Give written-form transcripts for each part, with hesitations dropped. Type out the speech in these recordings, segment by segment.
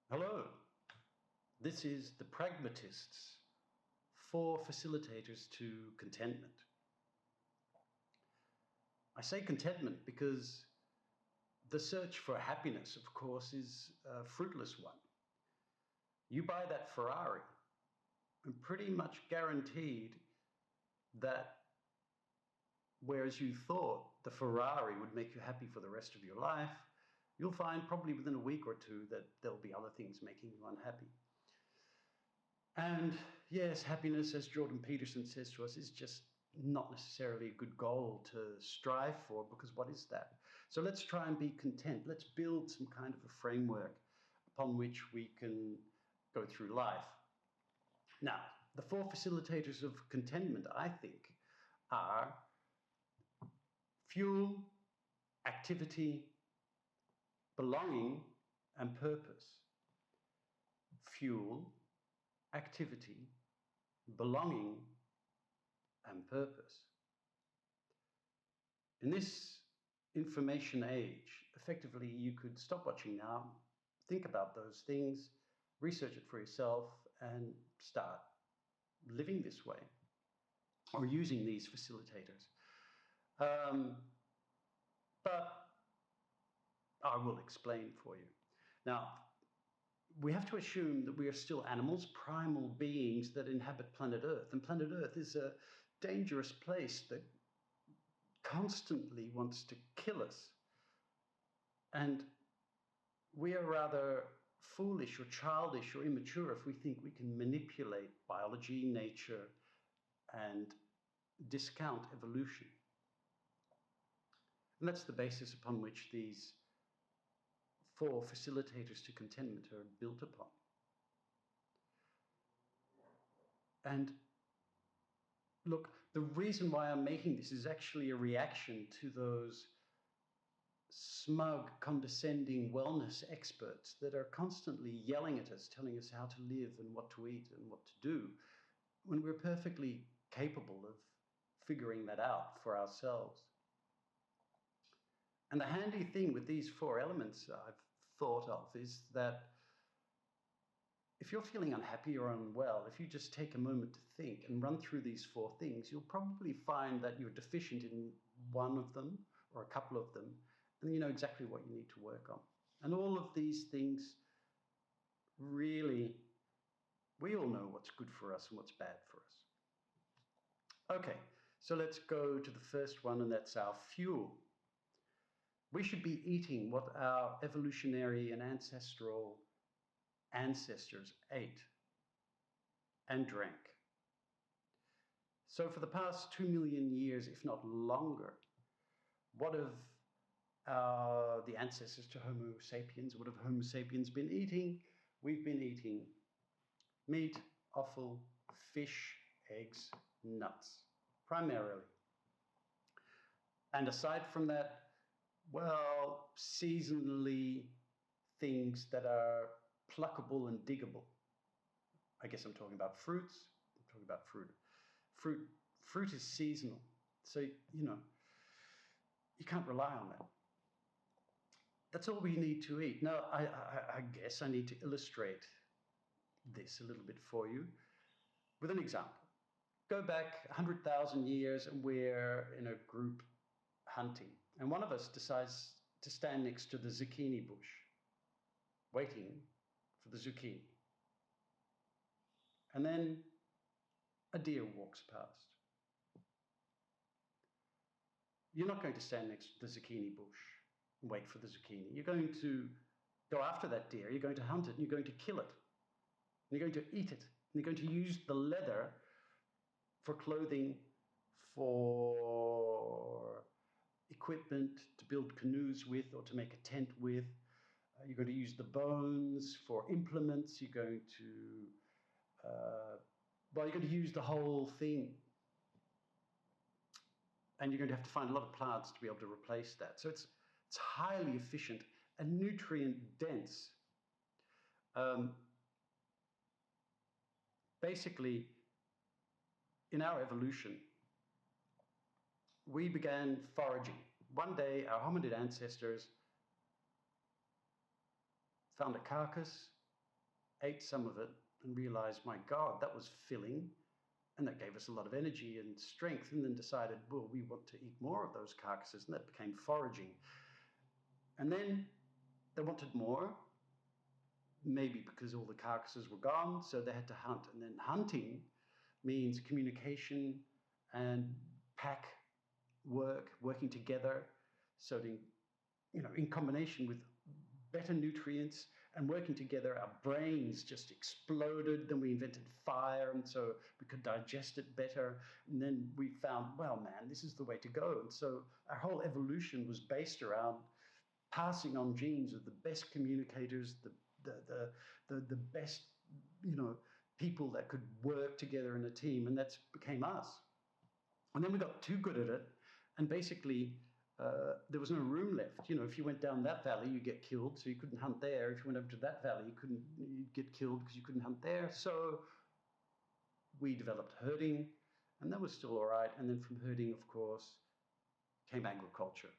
Hello, this is the Pragmatists, 4 facilitators to contentment. I say contentment because the search for happiness, of course, is a fruitless one. You buy that Ferrari and pretty much guaranteed that whereas you thought the Ferrari would make you happy for the rest of your life, you'll find probably within a week or two that there'll be other things making you unhappy. And yes, happiness, as Jordan Peterson says to us, is just not necessarily a good goal to strive for, because what is that? So let's try and be content. Let's build some kind of a framework upon which we can go through life. Now, the 4 facilitators of contentment, I think, are fuel, activity, belonging, and purpose. Fuel, activity, belonging, and purpose. In this information age, effectively, you could stop watching now, think about those things, research it for yourself, and start living this way or using these facilitators. But I will explain for you. Now, we have to assume that we are still animals, primal beings that inhabit planet Earth. And planet Earth is a dangerous place that constantly wants to kill us. And we are rather foolish or childish or immature if we think we can manipulate biology, nature, and discount evolution. And that's the basis upon which these 4 facilitators to contentment are built upon. And look, the reason why I'm making this is actually a reaction to those smug, condescending wellness experts that are constantly yelling at us, telling us how to live and what to eat and what to do, when we're perfectly capable of figuring that out for ourselves. And the handy thing with these 4 elements I've thought of is that if you're feeling unhappy or unwell, if you just take a moment to think and run through these 4 things, you'll probably find that you're deficient in one of them or a couple of them, and you know exactly what you need to work on. And all of these things, really, we all know what's good for us and what's bad for us. Okay, so let's go to the first one, and that's our fuel. We should be eating what our evolutionary and ancestral ancestors ate and drank. So for the past 2 million years, if not longer, what have the ancestors to Homo sapiens, what have Homo sapiens been eating? We've been eating meat, offal, fish, eggs, nuts, primarily. And aside from that, well, seasonally things that are pluckable and diggable. I guess I'm talking about fruits. I'm talking about fruit. Fruit is seasonal. So, you can't rely on that. That's all we need to eat. Now, I guess I need to illustrate this a little bit for you with an example. Go back 100,000 years and we're in a group hunting. And one of us decides to stand next to the zucchini bush, waiting for the zucchini. And then a deer walks past. You're not going to stand next to the zucchini bush and wait for the zucchini. You're going to go after that deer. You're going to hunt it, and you're going to kill it. And you're going to eat it. And you're going to use the leather for clothing, for equipment to build canoes with or to make a tent with. You're going to use the bones for implements. You're going to, you're going to use the whole thing. And you're going to have to find a lot of plants to be able to replace that. So it's highly efficient and nutrient dense. Basically, in our evolution, we began foraging. One day, our hominid ancestors found a carcass ate some of it, and realized, my God, that was filling. And that gave us a lot of energy and strength, and then decided, well, we want to eat more of those carcasses, and that became foraging. And then they wanted more, maybe because all the carcasses were gone, so they had to hunt. And then hunting means communication and pack work, working together, so in combination with better nutrients and working together, our brains just exploded. Then we invented fire, and so we could digest it better. And then we found, well, man, this is the way to go. And so our whole evolution was based around passing on genes of the best communicators, the best, people that could work together in a team, and that's became us. And then we got too good at it, and basically there was no room left. If you went down that valley, you get killed, so you couldn't hunt there. If you went over to that valley, you'd get killed because you couldn't hunt there. So we developed herding, and that was still all right. And then from herding, of course, came agriculture.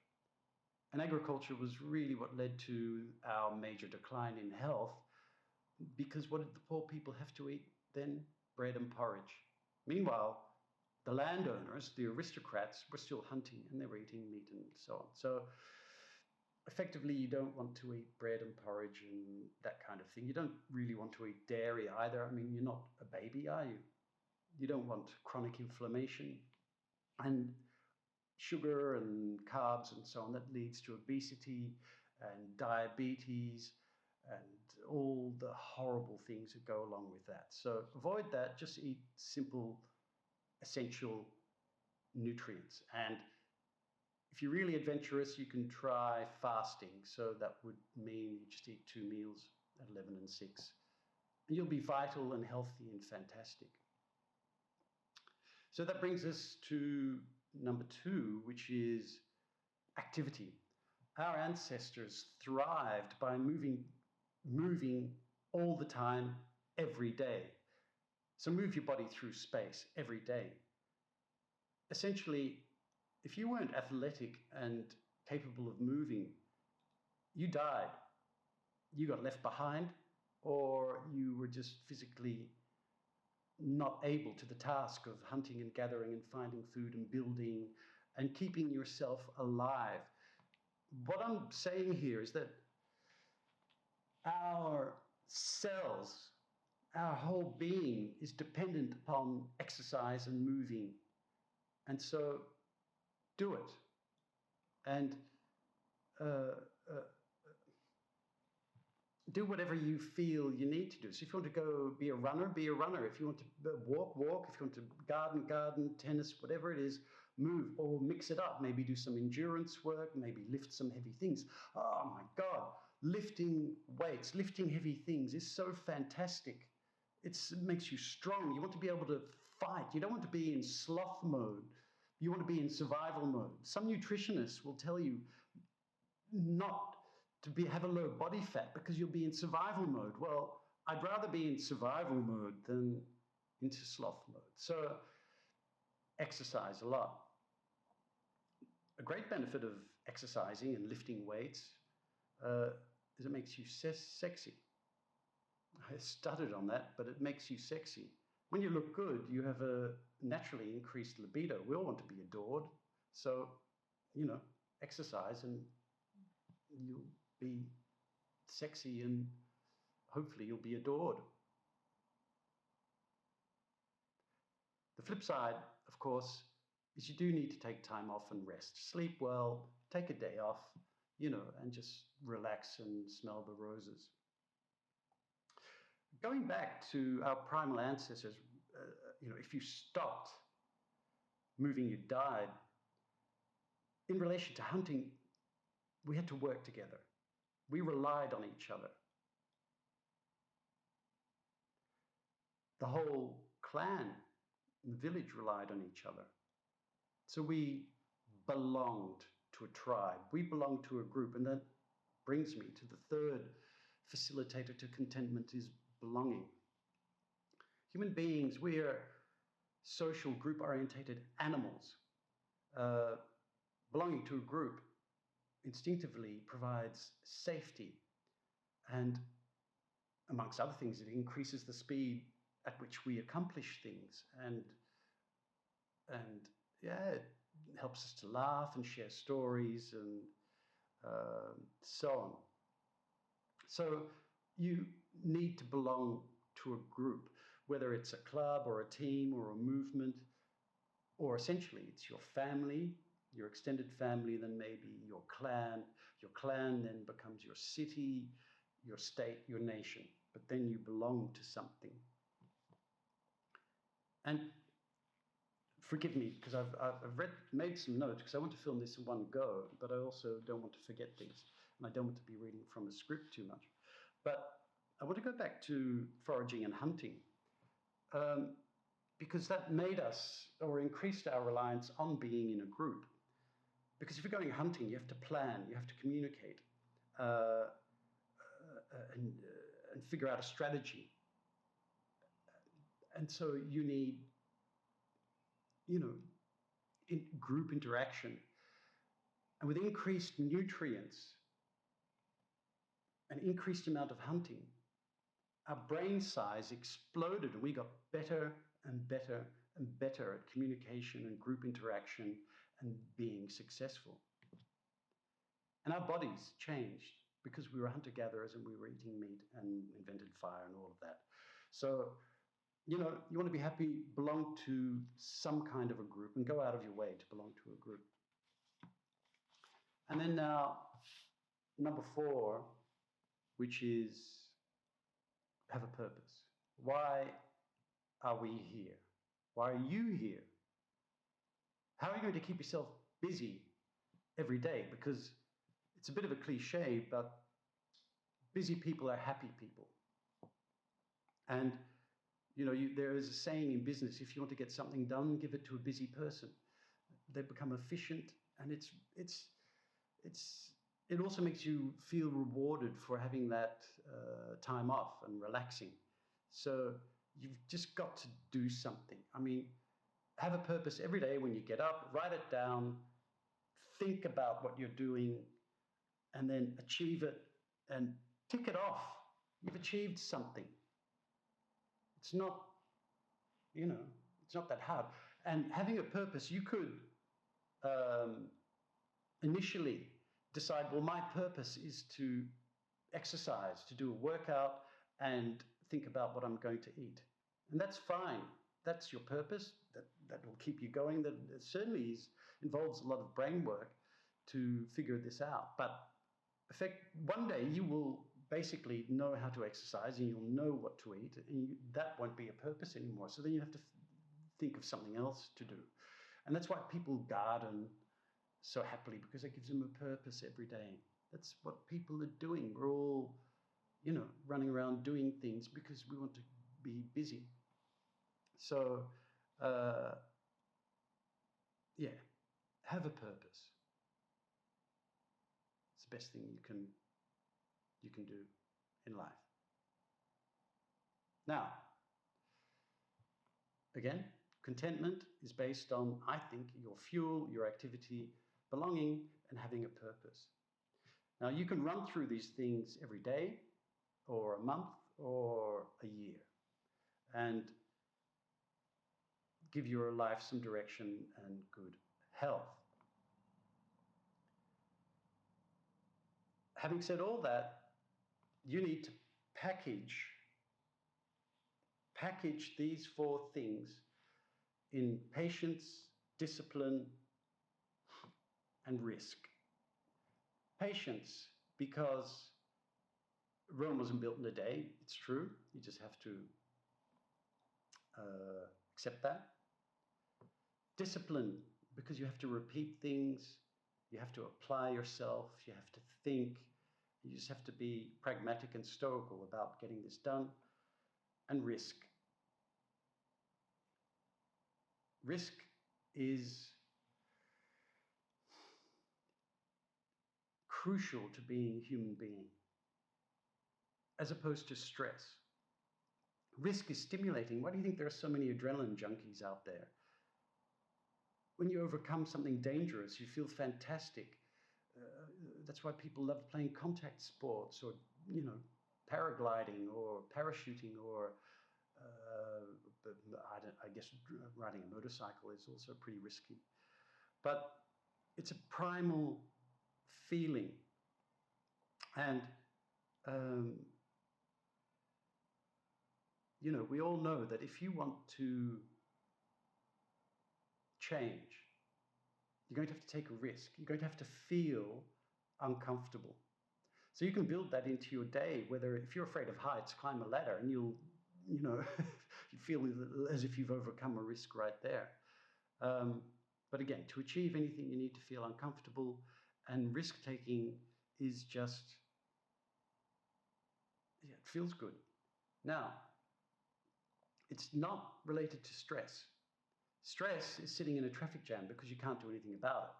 And agriculture was really what led to our major decline in health, because what did the poor people have to eat then? Bread and porridge. Meanwhile, the landowners, the aristocrats, were still hunting, and they were eating meat and so on. So effectively, you don't want to eat bread and porridge and that kind of thing. You don't really want to eat dairy either. I mean, you're not a baby, are you? You don't want chronic inflammation and sugar and carbs and so on. That leads to obesity and diabetes and all the horrible things that go along with that. So avoid that. Just eat simple, essential nutrients. And if you're really adventurous, you can try fasting. So that would mean you just eat 2 meals at 11 and 6. And you'll be vital and healthy and fantastic. So that brings us to number 2, which is activity. Our ancestors thrived by moving all the time, every day. So move your body through space every day. Essentially, if you weren't athletic and capable of moving, you died. You got left behind, or you were just physically not able to the task of hunting and gathering and finding food and building and keeping yourself alive. What I'm saying here is that our cells, our whole being is dependent upon exercise and moving. And so do it. And do whatever you feel you need to do. So if you want to go be a runner, be a runner. If you want to walk, walk. If you want to garden, tennis, whatever it is, move or mix it up. Maybe do some endurance work, maybe lift some heavy things. Oh my God, lifting weights, lifting heavy things is so fantastic. It makes you strong. You want to be able to fight. You don't want to be in sloth mode. You want to be in survival mode. Some nutritionists will tell you not to have a low body fat because you'll be in survival mode. Well, I'd rather be in survival mode than into sloth mode. So exercise a lot. A great benefit of exercising and lifting weights is it makes you sexy. I stuttered on that, but it makes you sexy. When you look good, you have a naturally increased libido. We all want to be adored. So, exercise and you'll be sexy and hopefully you'll be adored. The flip side, of course, is you do need to take time off and rest. Sleep well, take a day off, and just relax and smell the roses. Going back to our primal ancestors, if you stopped moving, you died. In relation to hunting, we had to work together. We relied on each other. The whole clan and the village relied on each other. So we belonged to a tribe. We belonged to a group. And that brings me to the third facilitator to contentment is belonging. Human beings, we are social, group-orientated animals. Belonging to a group instinctively provides safety and amongst other things, it increases the speed at which we accomplish things, and yeah, it helps us to laugh and share stories and so on. So you need to belong to a group, whether it's a club or a team or a movement, or essentially it's your family, your extended family, then maybe your clan. Your clan then becomes your city, your state, your nation. But then you belong to something. And forgive me, because I've made some notes, because I want to film this in one go, but I also don't want to forget things. And I don't want to be reading from a script too much. But I want to go back to foraging and hunting, because that made us, or increased our reliance on being in a group. Because if you're going hunting, you have to plan, you have to communicate, and figure out a strategy. And so you need, group interaction. And with increased nutrients, an increased amount of hunting, our brain size exploded, and we got better and better and better at communication and group interaction and being successful. And our bodies changed because we were hunter-gatherers and we were eating meat and invented fire and all of that. So, you want to be happy, belong to some kind of a group and go out of your way to belong to a group. And then now, number 4, which is have a purpose. Why are we here? Why are you here? How are you going to keep yourself busy every day? Because it's a bit of a cliche, but busy people are happy people. And there is a saying in business: if you want to get something done, give it to a busy person. They become efficient, and it also makes you feel rewarded for having that time off and relaxing. So you've just got to do something. I mean, have a purpose every day when you get up, write it down, think about what you're doing, and then achieve it and tick it off. You've achieved something. It's not, it's not that hard. And having a purpose, you could initially decide, well, my purpose is to exercise, to do a workout, and think about what I'm going to eat. And that's fine. That's your purpose. That will keep you going. That certainly involves a lot of brain work to figure this out. But one day you will basically know how to exercise, and you'll know what to eat, and that won't be a purpose anymore. So then you have to think of something else to do. And that's why people garden so happily, because it gives them a purpose every day. That's what people are doing. We're all, running around doing things because we want to be busy. So, have a purpose. It's the best thing you can do in life. Now, again, contentment is based on, I think, your fuel, your activity, belonging, and having a purpose. Now, you can run through these things every day, or a month, or a year, and give your life some direction and good health. Having said all that, you need to package these 4 things in patience, discipline, and risk. Patience, because Rome wasn't built in a day. It's true. You just have to accept that. Discipline, because you have to repeat things. You have to apply yourself. You have to think. You just have to be pragmatic and stoical about getting this done. And risk. Risk is crucial to being a human being, as opposed to stress. Risk is stimulating. Why do you think there are so many adrenaline junkies out there? When you overcome something dangerous, you feel fantastic. That's why people love playing contact sports, or, paragliding or parachuting or I guess riding a motorcycle is also pretty risky. But it's a primal feeling. And, you know, we all know that if you want to change, you're going to have to take a risk. You're going to have to feel uncomfortable. So you can build that into your day, whether if you're afraid of heights, climb a ladder and you'll, you know, you feel as if you've overcome a risk right there. But again, to achieve anything, you need to feel uncomfortable, and risk-taking is just, yeah, it feels good. Now, it's not related to stress. Stress is sitting in a traffic jam because you can't do anything about it.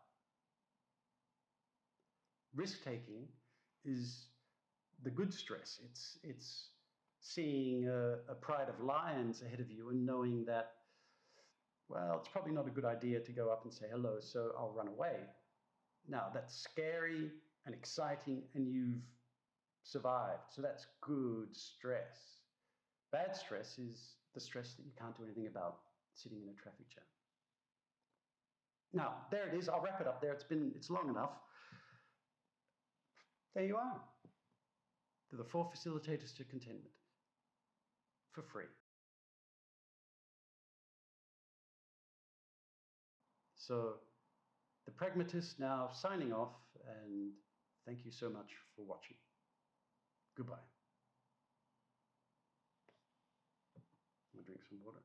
Risk-taking is the good stress. It's seeing a pride of lions ahead of you and knowing that, well, it's probably not a good idea to go up and say hello, so I'll run away. Now, that's scary and exciting, and you've survived. So that's good stress. Bad stress is the stress that you can't do anything about, sitting in a traffic jam. Now, there it is. I'll wrap it up there. It's long enough. There you are. They're the 4 facilitators to contentment for free. So the pragmatist now signing off, and thank you so much for watching. Goodbye. I'm going to drink some water.